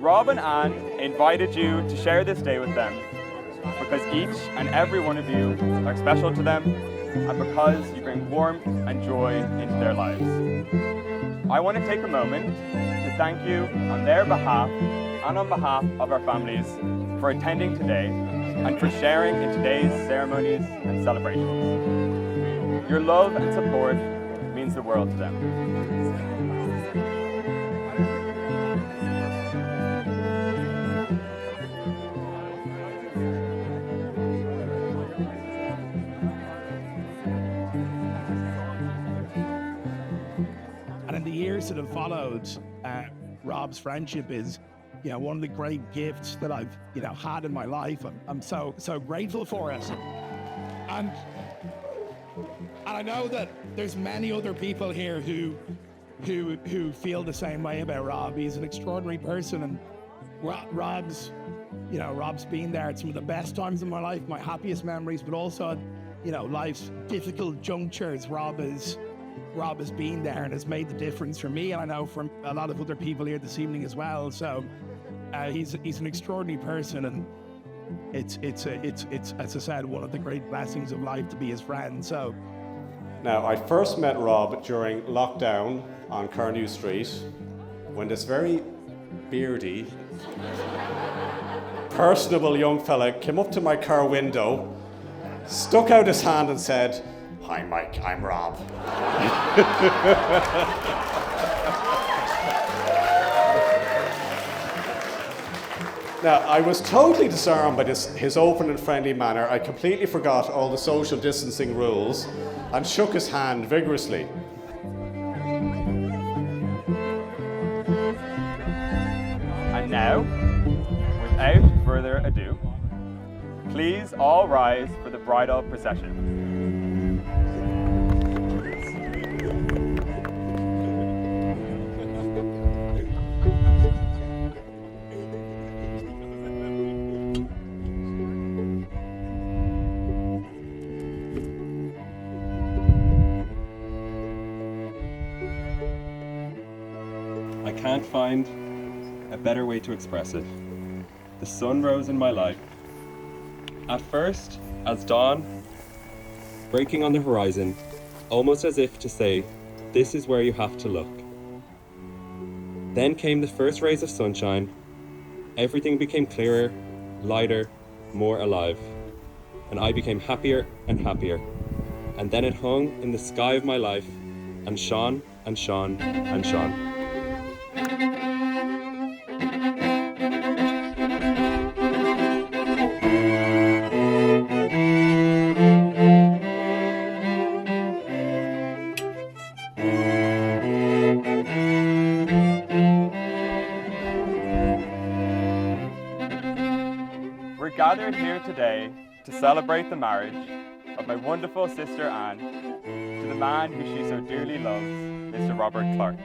Rob and Anne invited you to share this day with them because each and every one of you are special to them and because you bring warmth and joy into their lives. I want to take a moment to thank you on their behalf and on behalf of our families for attending today and for sharing in today's ceremonies and celebrations. Your love and support means the world to them. And in the years that have followed, Rob's friendship is, one of the great gifts that I've, had in my life. I'm so grateful for it. And I know that there's many other people here who feel the same way about Rob. He's an extraordinary person, and Rob's been there at some of the best times in my life, my happiest memories, but also, life's difficult junctures. Rob has been there and has made the difference for me, and I know from a lot of other people here this evening as well. So he's an extraordinary person, and it's as I said, one of the great blessings of life to be his friend. So now, I first met Rob during lockdown on Carnew Street when this very beardy, personable young fella came up to my car window, stuck out his hand and said, "Hi Mike, I'm Rob." Now, I was totally disarmed by his open and friendly manner. I completely forgot all the social distancing rules and shook his hand vigorously. And now, without further ado, please all rise for the bridal procession. I can't find a better way to express it. The sun rose in my life. At first, as dawn, breaking on the horizon, almost as if to say, this is where you have to look. Then came the first rays of sunshine. Everything became clearer, lighter, more alive. And I became happier and happier. And then it hung in the sky of my life and shone and shone and shone. We're gathered here today to celebrate the marriage of my wonderful sister Anne to the man who she so dearly loves, Mr. Robert Clark.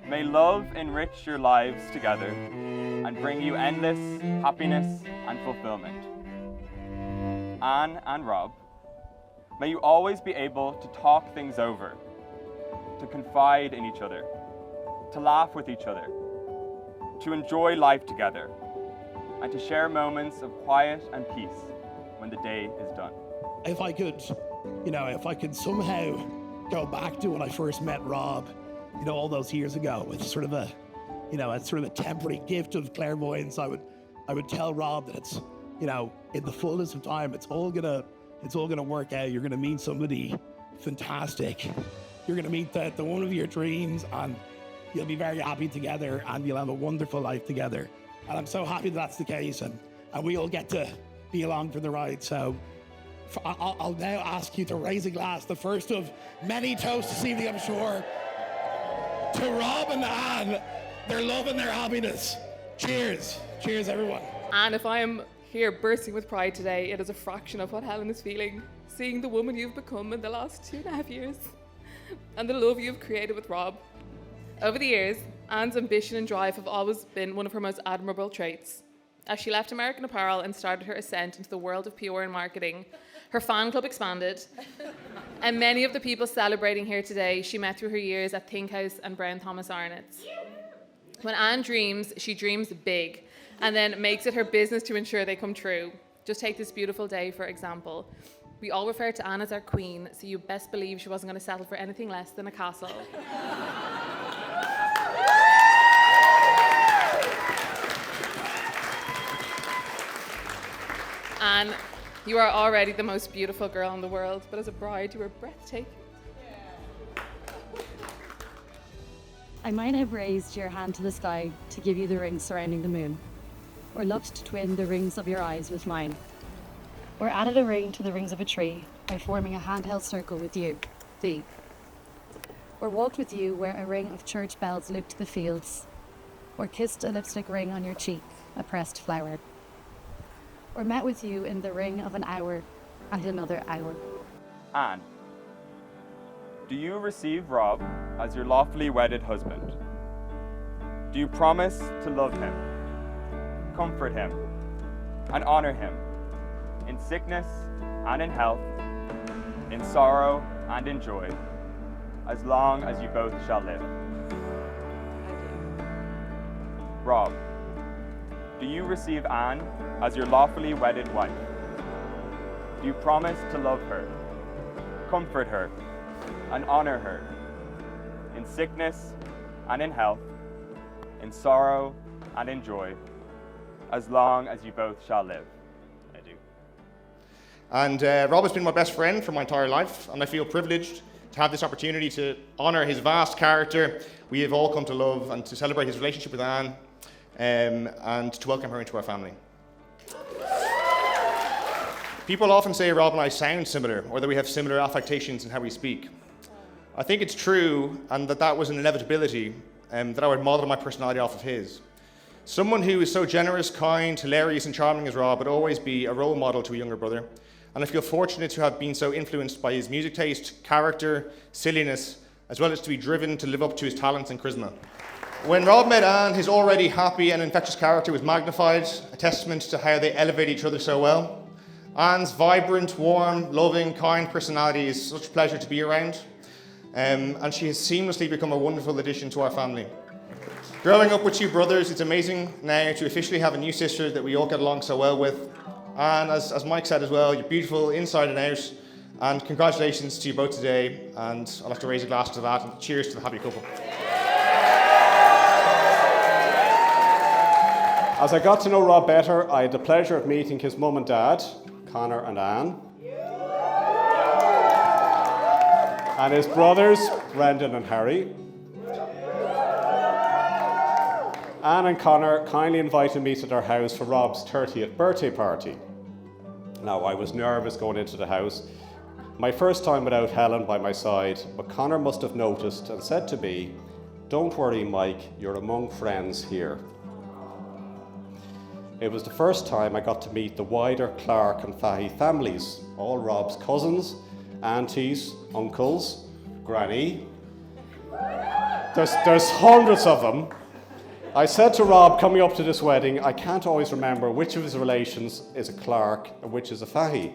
May love enrich your lives together and bring you endless happiness and fulfillment. Anne and Rob, may you always be able to talk things over, to confide in each other, to laugh with each other, to enjoy life together, and to share moments of quiet and peace when the day is done. if I could somehow go back to when I first met Rob, all those years ago, with sort of a temporary gift of clairvoyance, I would tell Rob that it's, in the fullness of time, it's all gonna work out. You're gonna meet somebody fantastic. You're gonna meet the one of your dreams, and you'll be very happy together, and you'll have a wonderful life together. And I'm so happy that's the case, and we all get to be along for the ride. So I'll now ask you to raise a glass, the first of many toasts this evening, I'm sure, to Rob and Anne, their love and their happiness. Cheers. Cheers, everyone. And if I am here bursting with pride today, it is a fraction of what Helen is feeling, seeing the woman you've become in the last 2.5 years, and the love you've created with Rob. Over the years, Anne's ambition and drive have always been one of her most admirable traits. As she left American Apparel and started her ascent into the world of PR and marketing, her fan club expanded, and many of the people celebrating here today she met through her years at Think House and Brown Thomas Arnott's. When Anne dreams, she dreams big and then makes it her business to ensure they come true. Just take this beautiful day, for example. We all refer to Anne as our queen, so you best believe she wasn't going to settle for anything less than a castle. Anne, you are already the most beautiful girl in the world, but as a bride, you are breathtaking. I might have raised your hand to the sky to give you the rings surrounding the moon, or looked to twin the rings of your eyes with mine, or added a ring to the rings of a tree by forming a handheld circle with you, thee, or walked with you where a ring of church bells looped the fields, or kissed a lipstick ring on your cheek, a pressed flower, or met with you in the ring of an hour and another hour. Anne, do you receive Rob as your lawfully wedded husband? Do you promise to love him, comfort him, and honor him in sickness and in health, in sorrow and in joy, as long as you both shall live? Rob, do you receive Anne as your lawfully wedded wife? Do you promise to love her, comfort her, and honor her in sickness and in health, in sorrow and in joy, as long as you both shall live? I do. And Rob has been my best friend for my entire life, and I feel privileged to have this opportunity to honour his vast character we have all come to love, and to celebrate his relationship with Anne, and to welcome her into our family. People often say Rob and I sound similar, or that we have similar affectations in how we speak. I think it's true, and that was an inevitability, that I would model my personality off of his. Someone who is so generous, kind, hilarious, and charming as Rob would always be a role model to a younger brother, and I feel fortunate to have been so influenced by his music taste, character, silliness, as well as to be driven to live up to his talents and charisma. When Rob met Anne, his already happy and infectious character was magnified, a testament to how they elevate each other so well. Anne's vibrant, warm, loving, kind personality is such a pleasure to be around, and she has seamlessly become a wonderful addition to our family. Growing up with two brothers, it's amazing now to officially have a new sister that we all get along so well with. And as Mike said as well, you're beautiful inside and out, and congratulations to you both today, and I'll have to raise a glass to that, and cheers to the happy couple. As I got to know Rob better, I had the pleasure of meeting his mum and dad, Connor and Anne, and his brothers, Brendan and Harry. Anne and Connor kindly invited me to their house for Rob's 30th birthday party. Now, I was nervous going into the house. My first time without Helen by my side, but Connor must have noticed and said to me, "Don't worry, Mike, you're among friends here." It was the first time I got to meet the wider Clark and Fahey families, all Rob's cousins, aunties, uncles, granny. There's hundreds of them. I said to Rob coming up to this wedding, I can't always remember which of his relations is a Clark and which is a Fahey.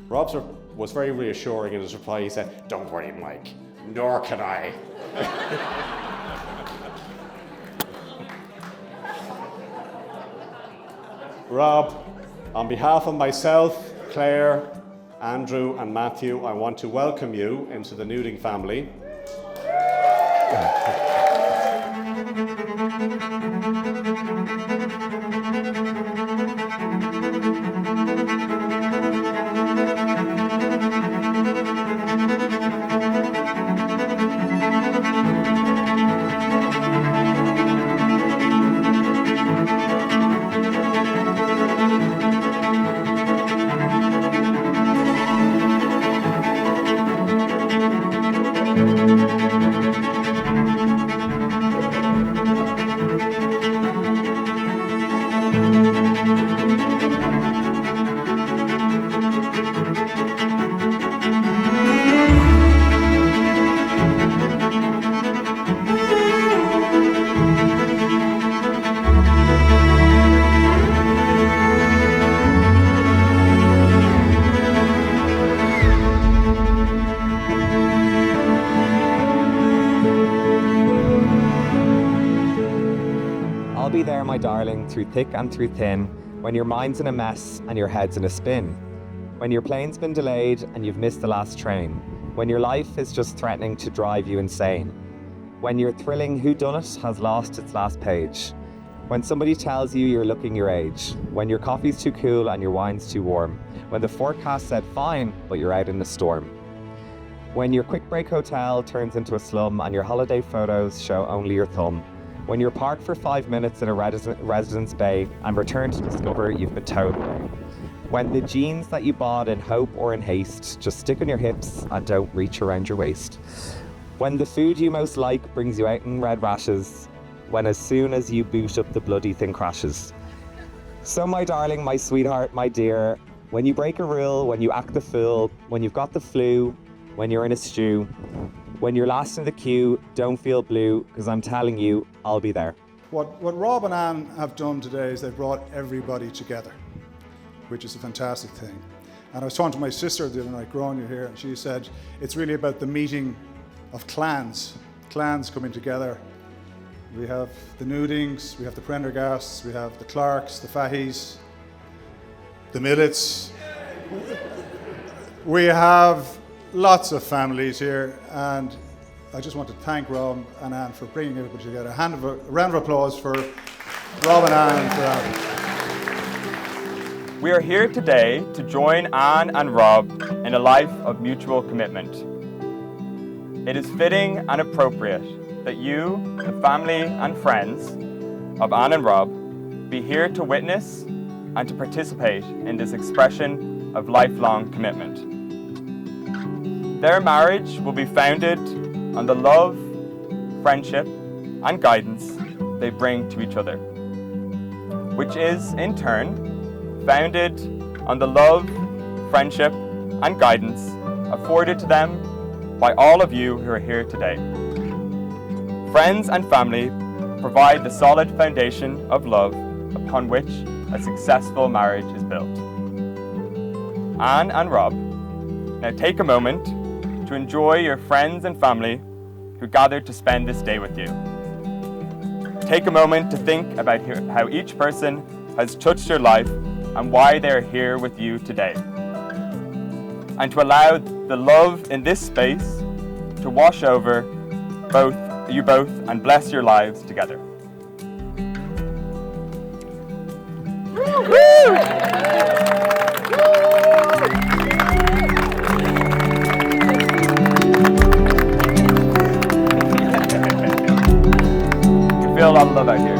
Rob was very reassuring in his reply. He said, "Don't worry, Mike, nor can I." Rob, on behalf of myself, Claire, Andrew and Matthew, I want to welcome you into the Newding family. be there, my darling, through thick and through thin, when your mind's in a mess and your head's in a spin. When your plane's been delayed and you've missed the last train. When your life is just threatening to drive you insane. When your thrilling whodunit has lost its last page. When somebody tells you you're looking your age. When your coffee's too cool and your wine's too warm. When the forecast said fine, but you're out in a storm. When your quick break hotel turns into a slum and your holiday photos show only your thumb. When you're parked for 5 minutes in a residence bay and return to discover you've been towed away. When the jeans that you bought in hope or in haste just stick on your hips and don't reach around your waist. When the food you most like brings you out in red rashes. When as soon as you boot up the bloody thing crashes. So my darling, my sweetheart, my dear, when you break a rule, when you act the fool, when you've got the flu, when you're in a stew, when you're last in the queue, don't feel blue, because I'm telling you, I'll be there. What Rob and Anne have done today is they've brought everybody together, which is a fantastic thing. And I was talking to my sister the other night, Gráinne here, and she said it's really about the meeting of clans coming together. We have the Nudings, we have the Prendergasts, we have the Clarks, the Fahys, the Millets. We have lots of families here, and I just want to thank Rob and Anne for bringing everybody together. A round of applause for Rob and Anne for that. We are here today to join Anne and Rob in a life of mutual commitment. It is fitting and appropriate that you, the family and friends of Anne and Rob, be here to witness and to participate in this expression of lifelong commitment. Their marriage will be founded on the love, friendship, and guidance they bring to each other, which is, in turn, founded on the love, friendship, and guidance afforded to them by all of you who are here today. Friends and family provide the solid foundation of love upon which a successful marriage is built. Anne and Rob, now take a moment to enjoy your friends and family who gathered to spend this day with you. Take a moment to think about how each person has touched your life and why they are here with you today. And to allow the love in this space to wash over you both and bless your lives together. You feel a lot of love out here.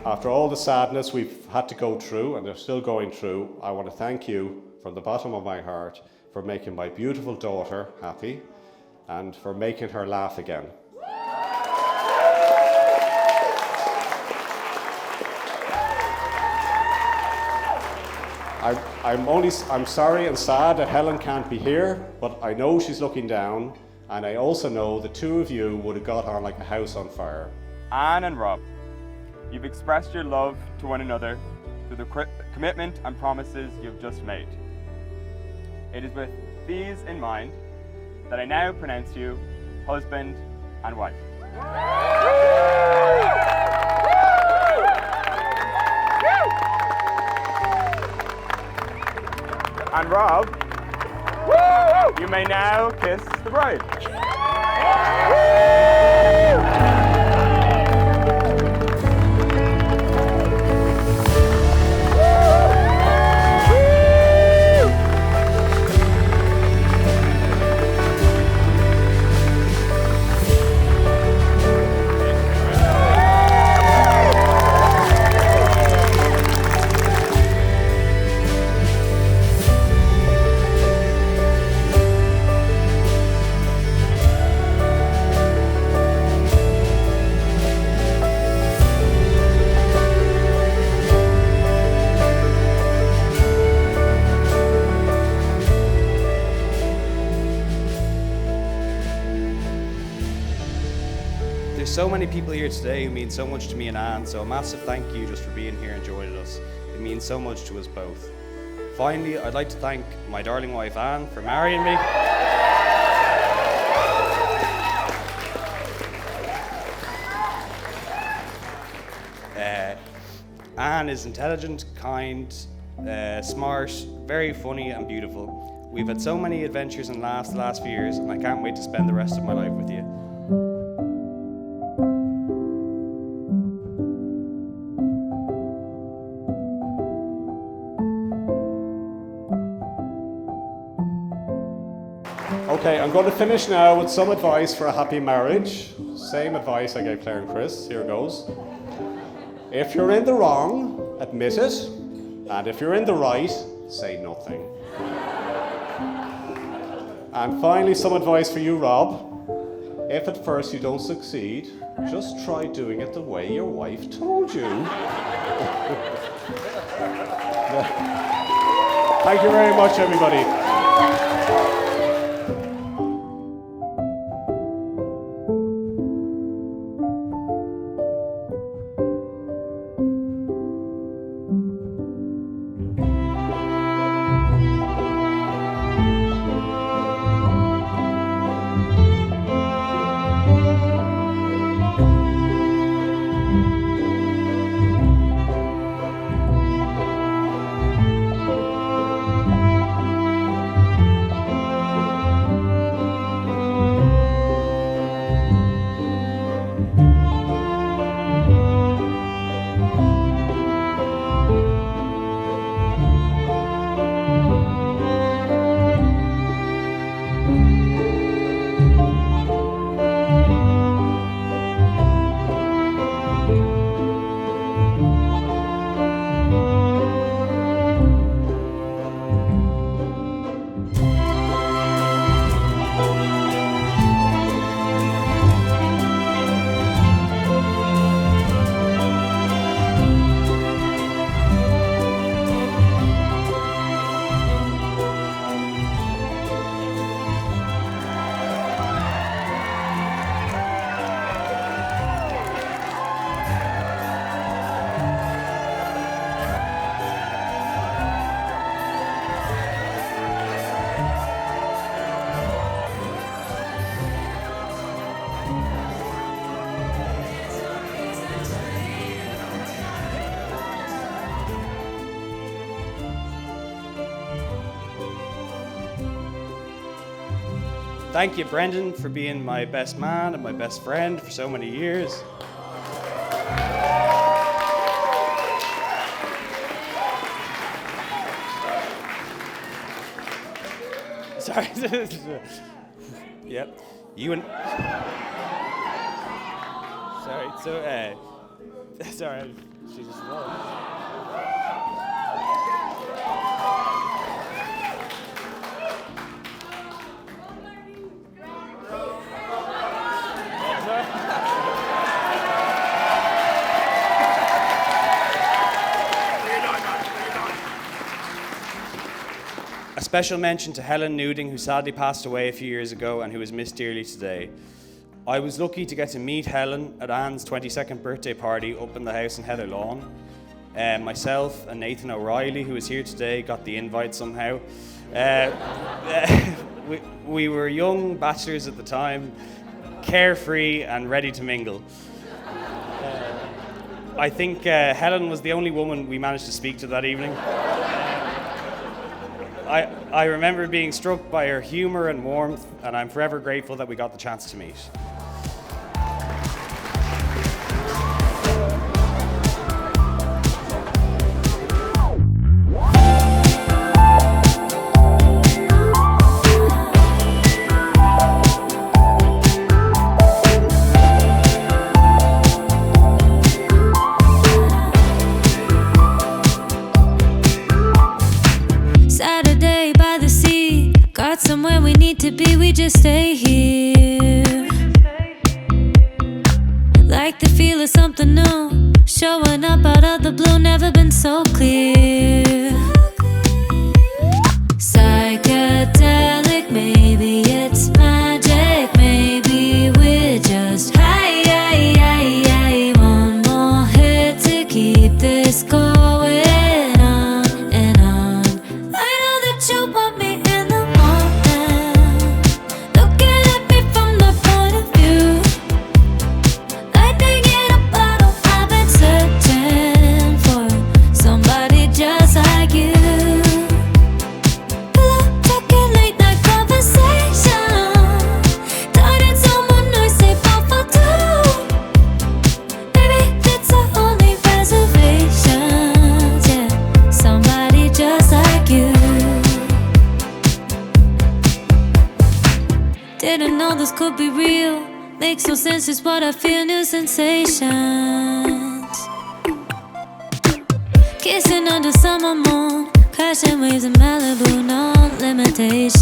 After all the sadness we've had to go through, and they're still going through, I want to thank you from the bottom of my heart for making my beautiful daughter happy and for making her laugh again. I'm sorry and sad that Helen can't be here, but I know she's looking down, and I also know the two of you would have got on like a house on fire. Anne and Rob, you've expressed your love to one another through the commitment and promises you've just made. It is with these in mind that I now pronounce you husband and wife. And Rob, you may now kiss the bride. so many people here today who mean so much to me and Anne, so a massive thank you just for being here and joining us. It means so much to us both. Finally, I'd like to thank my darling wife Anne for marrying me. Anne is intelligent, kind, smart, very funny and beautiful. We've had so many adventures and laughs the last few years, and I can't wait to spend the rest of my life with you. Okay, I'm going to finish now with some advice for a happy marriage. Same advice I gave Claire and Chris. Here goes. If you're in the wrong, admit it. And if you're in the right, say nothing. And finally, some advice for you, Rob. If at first you don't succeed, just try doing it the way your wife told you. Thank you very much, everybody. Thank you, Brendan, for being my best man and my best friend for so many years. Sorry. Yep. You and... Sorry, so, sorry, Jesus, A special mention to Helen Nuding, who sadly passed away a few years ago and who is missed dearly today. I was lucky to get to meet Helen at Anne's 22nd birthday party up in the house in Heather Lawn. Myself and Nathan O'Reilly, who is here today, got the invite somehow. We were young bachelors at the time, carefree and ready to mingle. I think Helen was the only woman we managed to speak to that evening. I remember being struck by her humor and warmth, and I'm forever grateful that we got the chance to meet. Somewhere we need to be, we just stay here. Like the feel of something new, showing up out of the blue, never been so clear. Psychedelic, maybe it's magic, maybe we're just high. Didn't know this could be real. Makes no sense, just what I feel, new sensations. Kissing under summer moon, crashing waves in Malibu, no limitations.